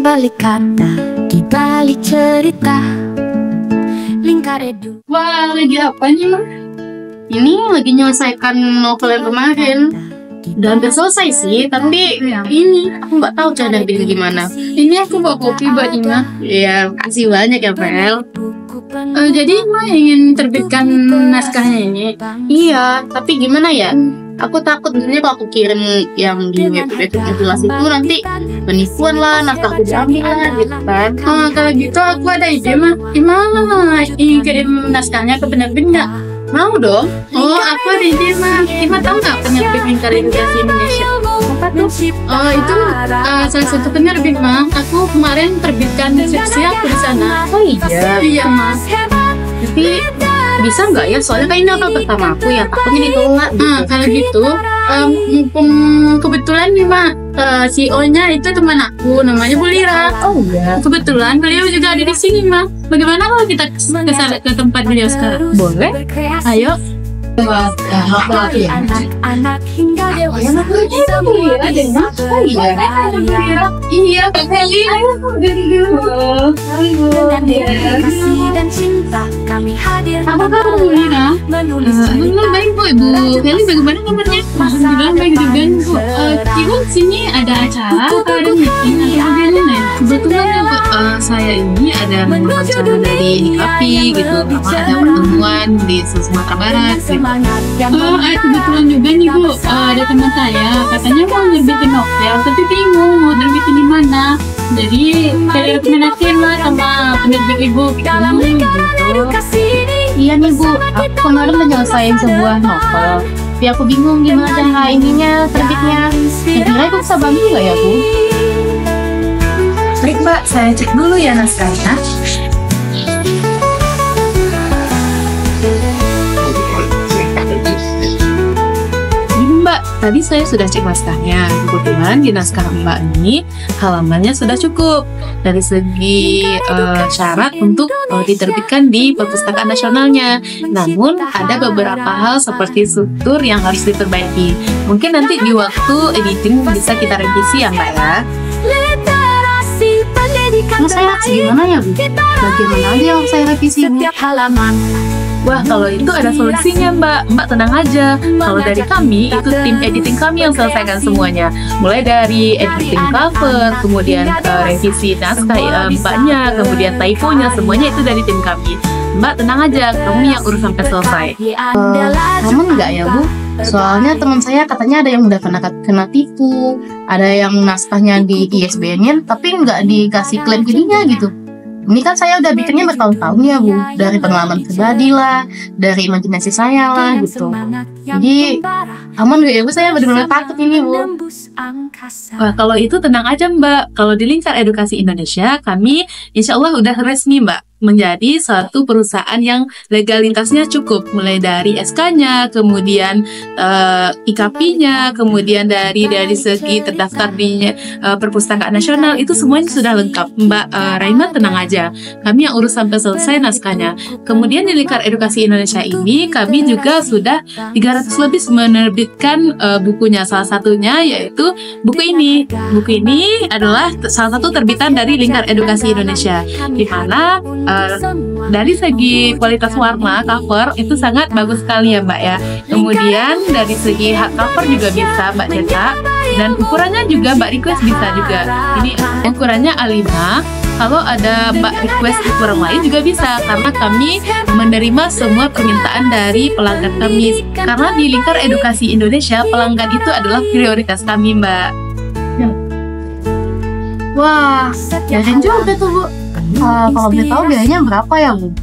balik kata, di balik cerita Lingkar Edu. Wah, lagi apa nih, Mak? Ini lagi menyelesaikan novel yang kemarin. Udah hampir selesai sih, tapi ini aku nggak tahu cara bikin gimana. Ini aku bawa kopi buat Ima. Iya, makasih banyak ya, Pel. Jadi Ima ingin terbitkan naskahnya ini? Iya, tapi gimana ya? Aku takut nanti kalau aku kirim yang di web jelas itu nanti penipuan lah, naskahku diambil lah, gitu kan. Kalau gitu aku ada ide, Mah. Gimana ingin kirim naskahnya ke penerbit nggak? Mau dong. Oh, aku ada ide, Mah. Ima tahu nggak penerbit Lingkar Edukasi Indonesia? Apa tuh? Oh, itu salah satu penerbit, Mah. Aku kemarin terbitkan skripsi aku di sana. Oh iya? Iya, Mah. Tapi bisa nggak ya? Soalnya kan ini novel pertama aku ya, takutnya ditolak. Kalau gitu, mumpung kebetulan nih, Mak, CEO-nya itu teman aku, namanya Bu Lira. Oh iya. Kebetulan beliau juga ada di sini, Mak. Bagaimana kalau kita ke tempat beliau sekarang? Boleh. Ayo. Anak hingga dewasa Iya, Kak Feli. kasih dan cinta kami hadir. Apa kabar, Bu Lira? Menulis Baik, Bu. Ibu Feli bagaimana kabarnya? Alhamdulillah baik juga, Bu. Ibu sini ada acara atau ada meeting atau bagaimana? Kebetulan ya, Bu, saya ini ada wawancara dari IKAPI gitu, sama ada pertemuan di Sumatera Barat gitu. Kebetulan juga nih, Bu, ada teman saya katanya mau nerbitin novel tapi bingung mau nerbitin di mana. Jadi saya rekomendasiin lah sama penerbit Ibu gitu. Iya nih, Bu, aku kemarin menyelesaikan sebuah novel tapi aku bingung gimana cara ininya terbitnya. Kira-kira Ibu bisa bantu nggak ya, Bu? Baik, Mbak, saya cek dulu ya naskahnya. Mbak, tadi saya sudah cek naskahnya. Kebetulan di naskah Mbak ini halamannya sudah cukup dari segi syarat untuk diterbitkan di Perpustakaan Nasionalnya. Namun ada beberapa hal seperti struktur yang harus diperbaiki. Mungkin nanti di waktu editing bisa kita revisi ya, Mbak ya. Nah, saya gimana ya, Bu? Bagian mana aja yang saya revisi, Bu? Wah, kalau itu ada solusinya, Mbak. Mbak tenang aja. Kalau dari kami, itu tim editing kami yang selesaikan semuanya. Mulai dari editing cover, kemudian revisi naskah Mbaknya, kemudian typonya, semuanya itu dari tim kami. Mbak tenang aja, kami yang urus sampai selesai. Aman nggak ya, Bu? Soalnya teman saya katanya ada yang udah kena tipu, ada yang naskahnya di ISBN-in tapi nggak dikasih klaim jadinya gitu. Ini kan saya udah bikinnya bertahun-tahun ya, Bu, dari pengalaman pribadi lah, dari imajinasi saya lah gitu. Jadi aman gak ya, Bu? Saya benar-benar takut ini, Bu. Wah, kalau itu tenang aja, Mbak. Kalau di Lingkar Edukasi Indonesia, kami insya Allah udah resmi, Mbak, menjadi suatu perusahaan yang legalitasnya cukup, mulai dari SK-nya, kemudian IKAPI-nya, kemudian dari segi terdaftar di Perpustakaan Nasional, itu semuanya sudah lengkap. Mbak Raima tenang aja, kami yang urus sampai selesai naskahnya. Kemudian di Lingkar Edukasi Indonesia ini, kami juga sudah 300 lebih menerbitkan bukunya. Salah satunya yaitu buku ini. Buku ini adalah salah satu terbitan dari Lingkar Edukasi Indonesia, di mana dari segi kualitas warna cover itu sangat bagus sekali ya, Mbak ya. Kemudian dari segi hard cover juga bisa Mbak cetak, dan ukurannya juga Mbak request bisa juga. Ini ukurannya A5. Kalau ada Mbak request ukuran lain juga bisa, karena kami menerima semua permintaan dari pelanggan kami. Karena di Lingkar Edukasi Indonesia pelanggan itu adalah prioritas kami, Mbak. Wah, keren juga tuh, Bu. Kalau boleh tahu biayanya berapa ya, Bu?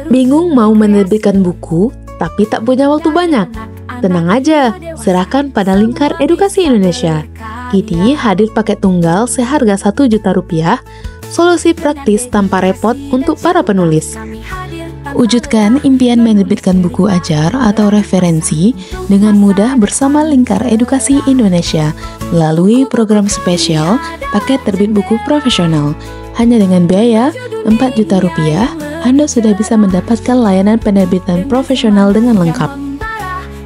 Bingung mau menerbitkan buku, tapi tak punya waktu banyak? Tenang aja, serahkan pada Lingkar Edukasi Indonesia. Ini hadir paket tunggal seharga Rp1.000.000, solusi praktis tanpa repot untuk para penulis. Wujudkan impian menerbitkan buku ajar atau referensi dengan mudah bersama Lingkar Edukasi Indonesia melalui program spesial paket terbit buku profesional. Hanya dengan biaya Rp4 juta, Anda sudah bisa mendapatkan layanan penerbitan profesional dengan lengkap.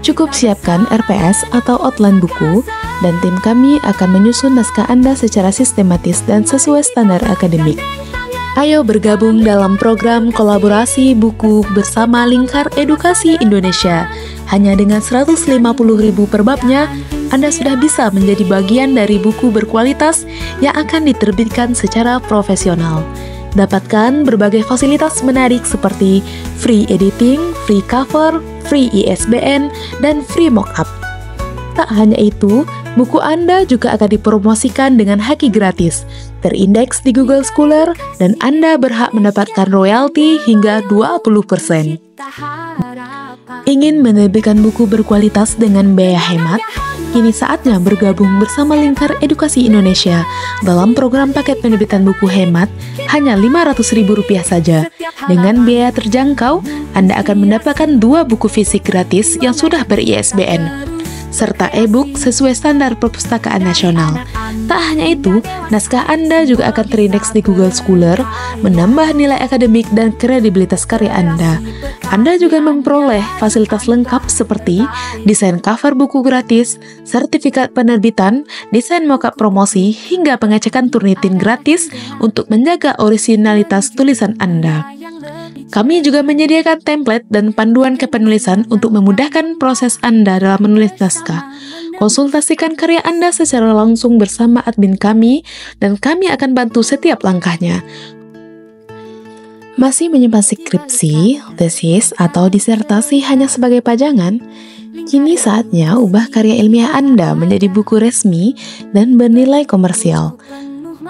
Cukup siapkan RPS atau outline buku, dan tim kami akan menyusun naskah Anda secara sistematis dan sesuai standar akademik. Ayo bergabung dalam program kolaborasi buku bersama Lingkar Edukasi Indonesia. Hanya dengan 150.000 per babnya, Anda sudah bisa menjadi bagian dari buku berkualitas yang akan diterbitkan secara profesional. Dapatkan berbagai fasilitas menarik seperti free editing, free cover, free ISBN, dan free mockup. Tak hanya itu, buku Anda juga akan dipromosikan dengan haki gratis, terindeks di Google Scholar, dan Anda berhak mendapatkan royalti hingga 20%. Ingin menerbitkan buku berkualitas dengan biaya hemat? Kini saatnya bergabung bersama Lingkar Edukasi Indonesia dalam program paket penerbitan buku hemat hanya Rp500.000 saja. Dengan biaya terjangkau, Anda akan mendapatkan 2 buku fisik gratis yang sudah ber-ISBN, serta e-book sesuai standar perpustakaan nasional. Tak hanya itu, naskah Anda juga akan terindeks di Google Scholar, menambah nilai akademik dan kredibilitas karya Anda. Anda juga memperoleh fasilitas lengkap seperti desain cover buku gratis, sertifikat penerbitan, desain mockup promosi, hingga pengecekan Turnitin gratis untuk menjaga orisinalitas tulisan Anda. Kami juga menyediakan template dan panduan kepenulisan untuk memudahkan proses Anda dalam menulis naskah. Konsultasikan karya Anda secara langsung bersama admin kami, dan kami akan bantu setiap langkahnya. Masih menyimpan skripsi, tesis, atau disertasi hanya sebagai pajangan? Kini saatnya ubah karya ilmiah Anda menjadi buku resmi dan bernilai komersial.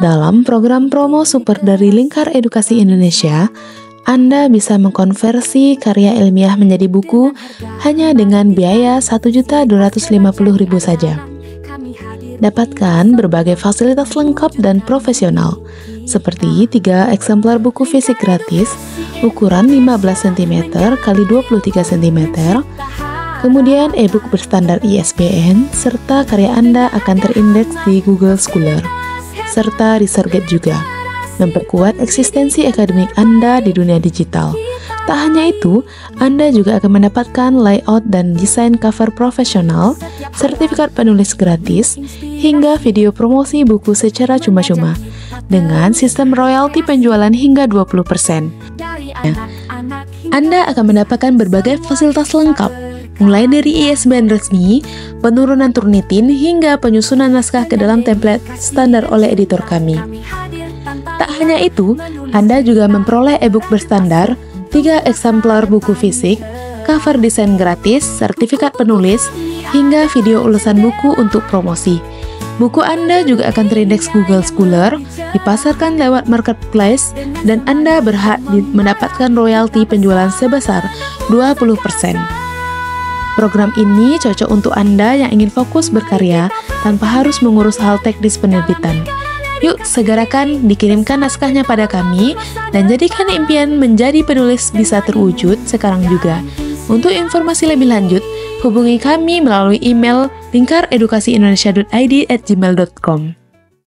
Dalam program promo super dari Lingkar Edukasi Indonesia, Anda bisa mengkonversi karya ilmiah menjadi buku hanya dengan biaya Rp1.250.000 saja. Dapatkan berbagai fasilitas lengkap dan profesional, seperti 3 eksemplar buku fisik gratis, ukuran 15 cm x 23 cm, kemudian e-book berstandar ISBN, serta karya Anda akan terindeks di Google Scholar, serta ResearchGate juga. Memperkuat eksistensi akademik Anda di dunia digital. Tak hanya itu, Anda juga akan mendapatkan layout dan desain cover profesional, sertifikat penulis gratis, hingga video promosi buku secara cuma-cuma, dengan sistem royalti penjualan hingga 20%. Anda akan mendapatkan berbagai fasilitas lengkap, mulai dari ISBN resmi, penurunan Turnitin, hingga penyusunan naskah ke dalam template standar oleh editor kami. Tak hanya itu, Anda juga memperoleh e-book berstandar, 3 eksemplar buku fisik, cover desain gratis, sertifikat penulis, hingga video ulasan buku untuk promosi. Buku Anda juga akan terindeks Google Scholar, dipasarkan lewat marketplace, dan Anda berhak mendapatkan royalti penjualan sebesar 20%. Program ini cocok untuk Anda yang ingin fokus berkarya tanpa harus mengurus hal teknis penerbitan. Yuk, segerakan dikirimkan naskahnya pada kami dan jadikan impian menjadi penulis bisa terwujud sekarang juga. Untuk informasi lebih lanjut, hubungi kami melalui email lingkaredukasiindonesia.id@gmail.com.